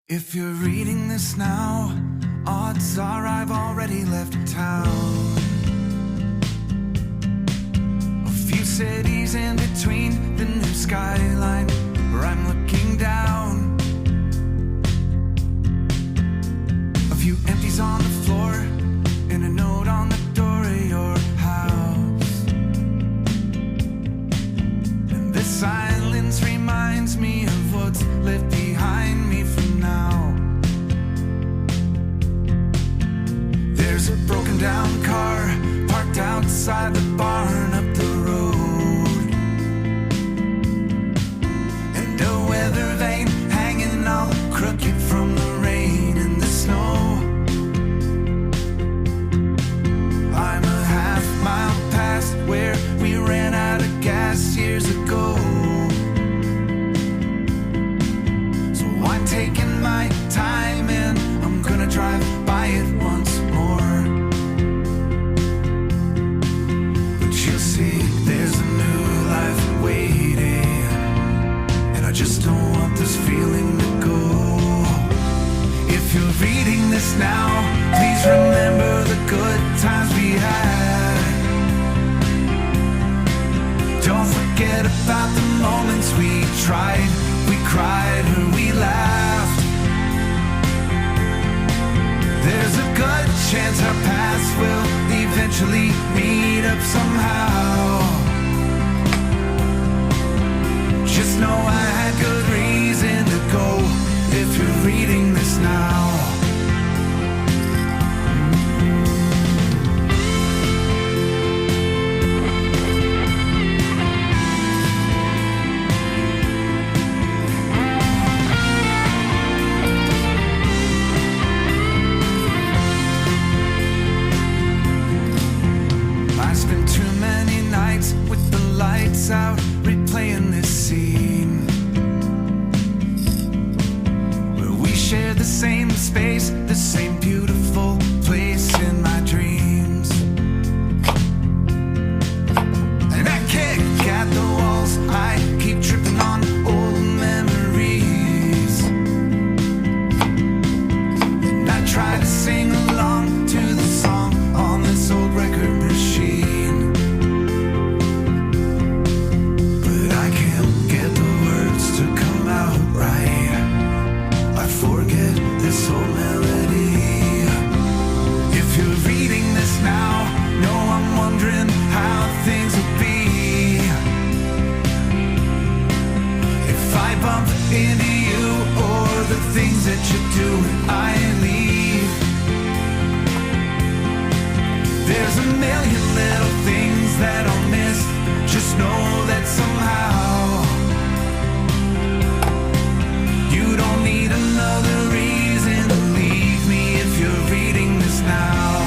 If you're reading this now, odds are I've already left town. A few cities in between the new skyline where I'm looking down. A few empties on the floor and a note on the door of your house. And this silence reminds me of what's left behind me from now. There's a broken down car parked outside the barn up the road, and a weather vane hanging all crooked from the rain and the snow. I'm a half mile past where we ran out of gas years ago, so I'm taking my time and I'm gonna drive by it once more. But you'll see there's a new life waiting, and I just don't want this feeling to go. If you're reading this now, please remember the good times we had. Don't forget about the moments we tried, we cried, or we laughed. There's a good chance our paths will eventually meet up somehow. Just know I had good reason to go if you're reading this now. I spent too many nights with the lights out, replaying this scene where we share the same space, the same beautiful place in my dreams. And I kick at the walls, I keep tripping on old memories, and I try to sing along to the song on this old record machine, but I can't get the words to come out right. I forget this whole melody. If you're reading this now, know I'm wondering how things will be if I bump into you, or the things that you do when I leave. There's a million little things that I'll miss. Just know that somehow you don't need another reason to leave me if you're reading this now.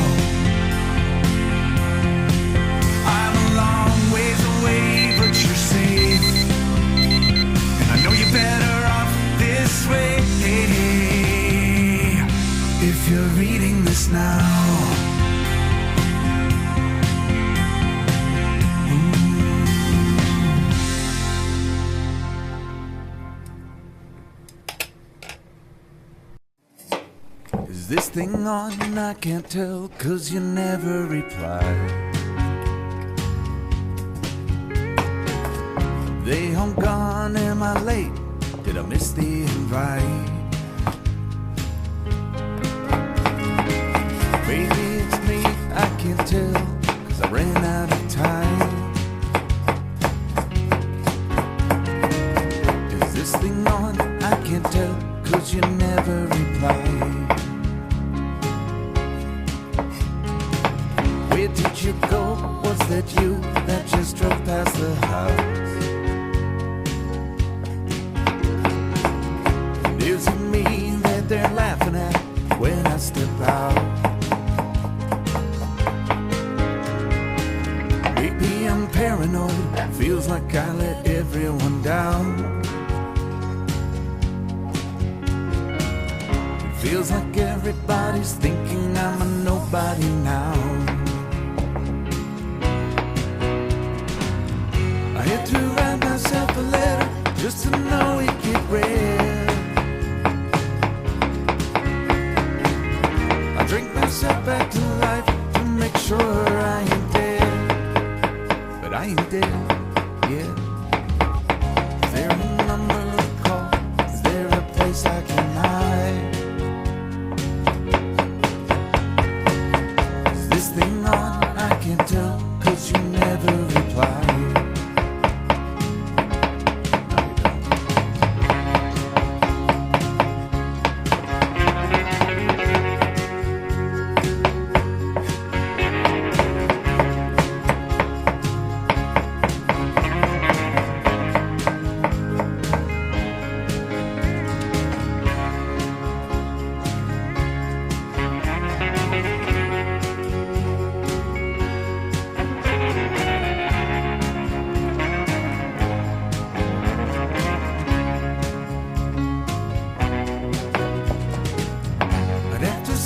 I'm a long ways away, but you're safe, and I know you're better off this way if you're reading this now. Is this thing on? I can't tell, 'cause you never reply. They home gone, am I late? Did I miss the invite? Maybe it's me, I can't tell, 'cause I ran out of time. Is this thing on? I can't tell, 'cause you never reply. Where did you go? Was that you that just drove past the house? And is it me that they're laughing at when I step out? Maybe I'm paranoid, feels like I let everyone down. It feels like everybody's thinking I'm a nobody now. I had to write myself a letter just to know it get read. myself back to life to make sure I ain't dead. But I ain't dead, yeah. Is there a number to call? Is there a place I can hide? Is this thing on? I can't tell, 'cause you never reply.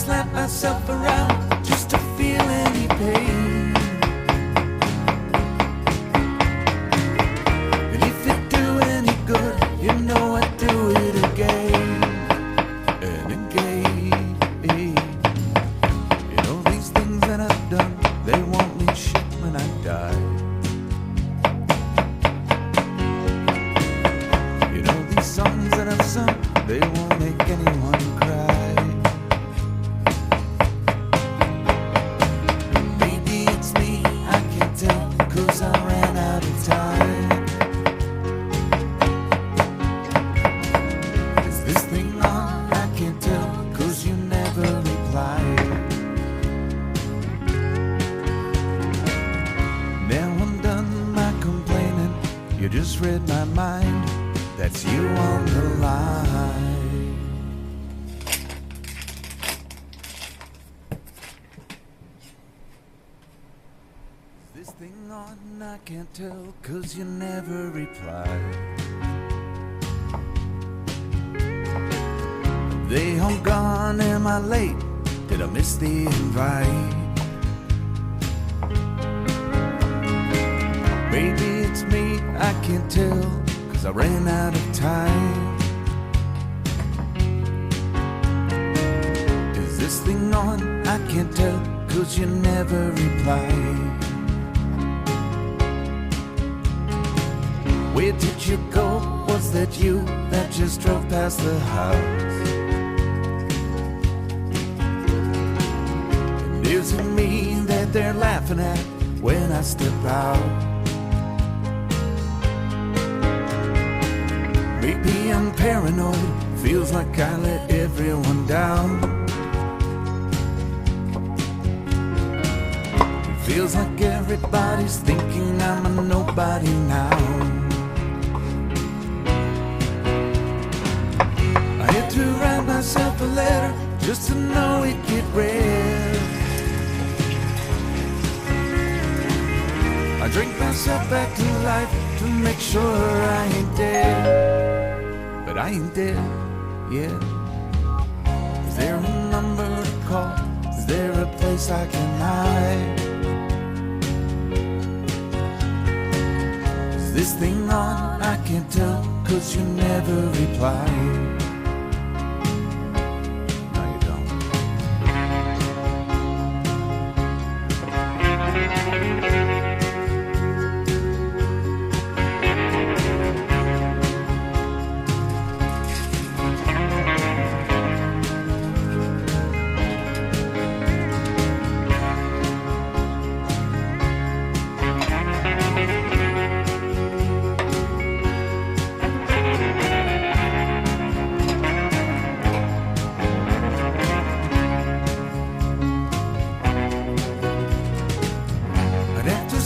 Slap myself around just to feel any pain. And if it do any good, you know I'd do it again and again. You know these things that I've done, they won't mean shit when I die. You know these songs that I've sung, they won't make anyone cry. You just read my mind, that's you on the line. Is this thing on? I can't tell, 'cause you never reply. They all gone, am I late? Did I miss the invite? Maybe it's me, I can't tell, 'cause I ran out of time. Is this thing on? I can't tell, 'cause you never reply. Where did you go? Was that you that just drove past the house? And is it me that they're laughing at when I step out? Maybe I'm paranoid, feels like I let everyone down. It feels like everybody's thinking I'm a nobody now. I had to write myself a letter just to know it get read. I drink myself back to life to make sure I ain't dead. But I ain't dead, yeah. Is there a number to call? Is there a place I can hide? Is this thing on? I can't tell, 'cause you never reply. No, you don't.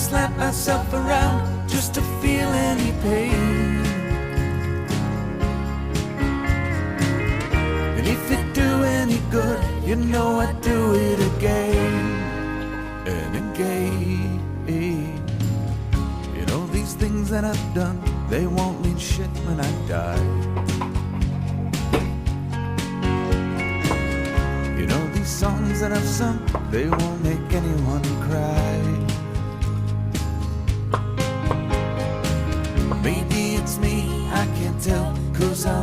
Slap myself around just to feel any pain. And if it do any good, you know I'd do it again and again. You know these things that I've done, they won't mean shit when I die. You know these songs that I've sung, they won't make anyone cry. Maybe it's me, I can't tell, 'cause I